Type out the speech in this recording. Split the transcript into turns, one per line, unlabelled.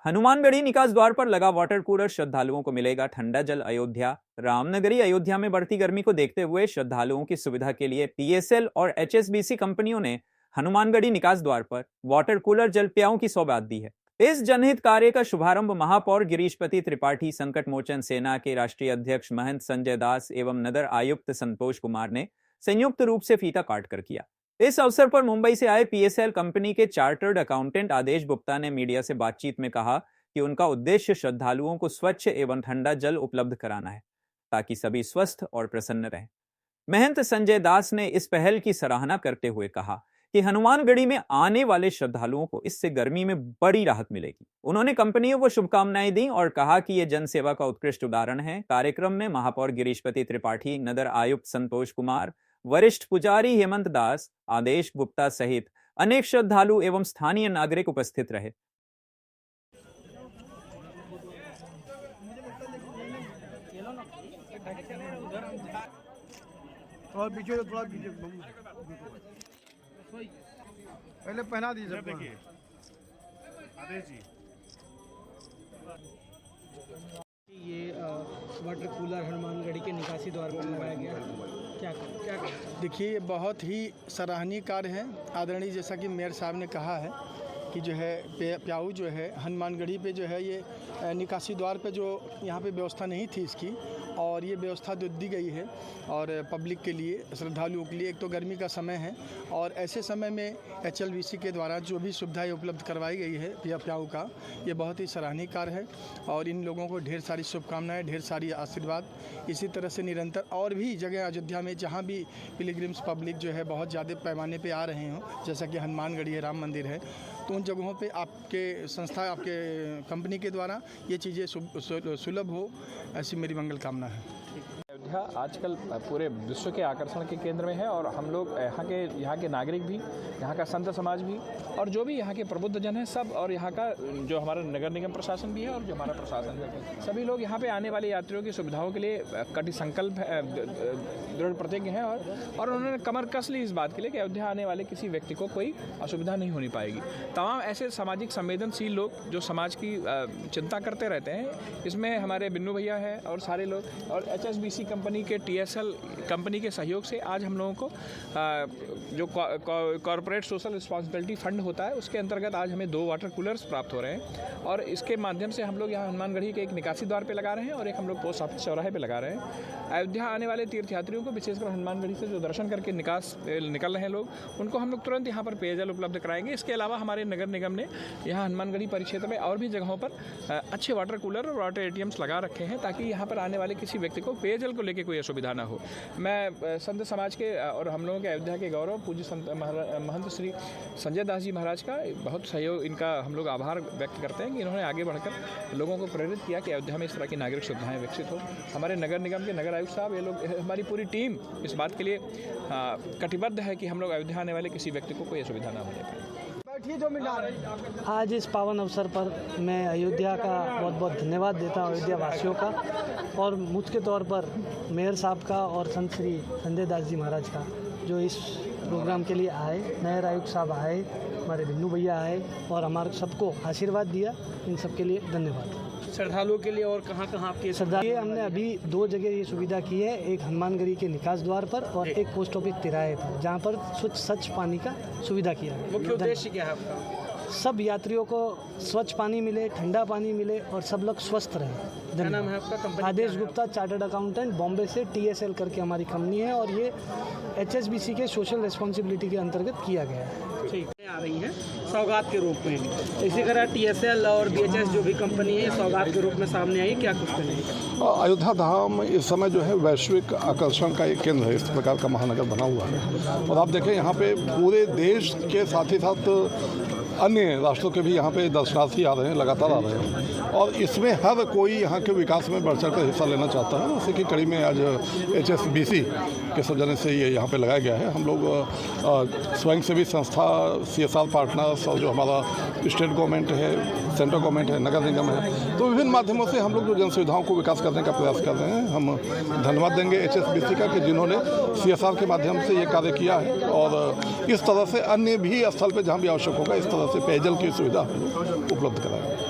हनुमानगढ़ी निकास द्वार पर लगा वाटर कूलर, श्रद्धालुओं को मिलेगा ठंडा जल। अयोध्या रामनगरी अयोध्या में बढ़ती गर्मी को देखते हुए श्रद्धालुओं की सुविधा के लिए पीएसएल और एचएसबीसी कंपनियों ने हनुमानगढ़ी निकास द्वार पर वाटर कूलर जल पेयों की सौगात दी है। इस जनहित कार्य का शुभारंभ महापौर गिरीशपति त्रिपाठी, संकट मोचन सेना के राष्ट्रीय अध्यक्ष महंत संजय दास एवं नगर आयुक्त संतोष कुमार ने संयुक्त रूप से फीता काटकर किया। इस अवसर पर मुंबई से आए पीएसएल कंपनी के चार्टर्ड अकाउंटेंट आदेश गुप्ता ने मीडिया से बातचीत में कहा कि उनका उद्देश्य श्रद्धालुओं को स्वच्छ एवं ठंडा जल उपलब्ध कराना है ताकि सभी स्वस्थ और प्रसन्न रहें। महंत संजय दास ने इस पहल की सराहना करते हुए कहा कि हनुमानगढ़ी में आने वाले श्रद्धालुओं को इससे गर्मी में बड़ी राहत मिलेगी। उन्होंने कंपनियों को शुभकामनाएं दी और कहा कि यह जनसेवा का उत्कृष्ट उदाहरण है। कार्यक्रम में महापौर गिरीशपति त्रिपाठी, नगर आयुक्त संतोष कुमार, वरिष्ठ पुजारी हेमंत दास, आदेश गुप्ता सहित अनेक श्रद्धालु एवं स्थानीय नागरिक उपस्थित रहे।
थोड़ा पीछे पहले पहना दीजिए देखिए आदेश जी।
ये वाटर कूलर हनुमानगढ़ी के निकासी द्वार पर लगाया गया, क्या
देखिए ये बहुत ही सराहनीय कार्य है। आदरणीय जैसा कि मेयर साहब ने कहा है कि जो है प्याऊ जो है हनुमानगढ़ी पे जो है ये निकासी द्वार पे जो यहाँ पे व्यवस्था नहीं थी इसकी, और ये व्यवस्था जो दी गई है और पब्लिक के लिए, श्रद्धालुओं के लिए। एक तो गर्मी का समय है और ऐसे समय में एचएलवीसी के द्वारा जो भी सुविधाएं उपलब्ध करवाई गई है प्याऊ का, ये बहुत ही सराहनीय कार्य है और इन लोगों को ढेर सारी शुभकामनाएं, ढेर सारी आशीर्वाद। इसी तरह से निरंतर और भी जगह अयोध्या में जहाँ भी पिलग्रिम्स पब्लिक जो है बहुत ज़्यादा पैमाने पर आ रहे हों, जैसा कि हनुमानगढ़ी है, राम मंदिर है, तो उन जगहों पे आपके संस्था, आपके कंपनी के द्वारा ये चीज़ें सुलभ हो, ऐसी मेरी मंगल कामना है।
अयोध्या आजकल पूरे विश्व के आकर्षण के केंद्र में है और हम लोग यहाँ के नागरिक भी, यहाँ का संत समाज भी और जो भी यहाँ के प्रबुद्ध जन हैं सब, और यहाँ का जो हमारा नगर निगम प्रशासन भी है और जो हमारा प्रशासन है, सभी लोग यहाँ पे आने वाले यात्रियों की सुविधाओं के लिए कटी संकल्प दृढ़ प्रतिज्ञ हैं और उन्होंने कमर कस ली इस बात के लिए कि अयोध्या आने वाले किसी व्यक्ति को कोई असुविधा नहीं होनी पाएगी। तमाम ऐसे सामाजिक संवेदनशील लोग जो समाज की चिंता करते रहते हैं, इसमें हमारे बिन्नू भैया हैं और सारे लोग, और एचएसबीसी कंपनी के टीएसएल कंपनी के सहयोग से आज हम लोगों को जो कॉर्पोरेट सोशल रिस्पॉन्सिबिलिटी फंड होता है उसके अंतर्गत आज हमें 2 वाटर कूलर्स प्राप्त हो रहे हैं और इसके माध्यम से हम लोग यहाँ हनुमानगढ़ी के एक निकासी द्वार पे लगा रहे हैं और एक हम लोग पोस्ट ऑफिस चौराहे पे लगा रहे हैं। अयोध्या आने वाले तीर्थयात्रियों को विशेषकर हनुमानगढ़ी से जो दर्शन करके निकल रहे हैं लोग, उनको हम लोग तुरंत यहाँ पर पेयजल उपलब्ध कराएंगे। इसके अलावा हमारे नगर निगम ने यहाँ हनुमानगढ़ी परिक्षेत्र में और भी जगहों पर अच्छे वाटर कूलर और वाटर एटीएम्स लगा रखे हैं ताकि यहाँ पर आने वाले किसी व्यक्ति को पेयजल को लेकर कोई असुविधा ना हो। मैं संत समाज के और हम लोगों के अयोध्या के गौरव पूज्य संत महंत श्री संजय दास जी महाराज का बहुत सहयोग, इनका हम लोग आभार व्यक्त करते हैं कि इन्होंने आगे बढ़कर लोगों को प्रेरित किया कि अयोध्या में इस तरह की नागरिक सुविधाएं विकसित हो। हमारे नगर निगम के नगर आयुक्त साहब, ये लोग, हमारी पूरी टीम इस बात के लिए कटिबद्ध है कि हम लोग अयोध्या आने वाले किसी व्यक्ति को कोई असुविधा ना होने पाए।
आज इस पावन अवसर पर मैं अयोध्या का बहुत बहुत धन्यवाद देता हूँ, अयोध्या वासियों का, और मुख्य तौर पर मेयर साहब का और संत श्री संजय दास जी महाराज का, जो इस प्रोग्राम के लिए आए, नगर आयुक्त साहब आए, हमारे बिन्नू भैया आए और हमारे सबको आशीर्वाद दिया। इन सब के लिए धन्यवाद।
श्रद्धालुओं के लिए और कहाँ आपके
श्रद्धालु, हमने अभी 2 जगह ये सुविधा की है, एक हनुमानगढ़ी के निकास द्वार पर और एक पोस्ट ऑफिस तिराहे पर, जहाँ पर स्वच्छ पानी का सुविधा किया है।
मुख्य उद्देश्य क्या है आपका?
सब यात्रियों को स्वच्छ पानी मिले, ठंडा पानी मिले और सब लोग स्वस्थ रहें।
क्या नाम है आपका? कंपनी
आदेश गुप्ता, चार्टर्ड अकाउंटेंट, बॉम्बे से, टीएसएल करके हमारी कंपनी है और ये एचएसबीसी के सोशल रिस्पॉन्सिबिलिटी के अंतर्गत किया गया है।
ठीक आ रही है सौगात के रूप में, इसी तरह टीएसएल और बीएचएस जो भी कंपनी है सौगात के रूप में सामने आई, क्या कुछ करेंगे?
अयोध्या धाम इस समय जो है वैश्विक आकर्षण का एक केंद्र है, इस प्रकार का महानगर बना हुआ है और आप देखें यहाँ पे पूरे देश के साथ ही साथ अन्य राष्ट्रों के भी यहाँ पे दर्शनार्थी आ रहे हैं, लगातार आ रहे हैं और इसमें हर कोई यहाँ के विकास में बढ़ चढ़ कर हिस्सा लेना चाहता है। इसी की कड़ी में आज एचएसबीसी के सौजन्य से ये यहाँ पे लगाया गया है। हम लोग स्वयंसेवी संस्था, सीएसआर पार्टनर्स और जो हमारा स्टेट गवर्नमेंट है, सेंट्रल गवर्नमेंट है, नगर निगम है, तो विभिन्न माध्यमों से हम लोग जो जन सुविधाओं को विकास करने का प्रयास कर रहे हैं। हम धन्यवाद देंगे एचएसबीसी का कि जिन्होंने सीएसआर के माध्यम से ये कार्य किया है और इस तरह से अन्य भी स्थल पर जहाँ भी आवश्यक होगा इस तरह से पेयजल की सुविधा उपलब्ध कराएंगे।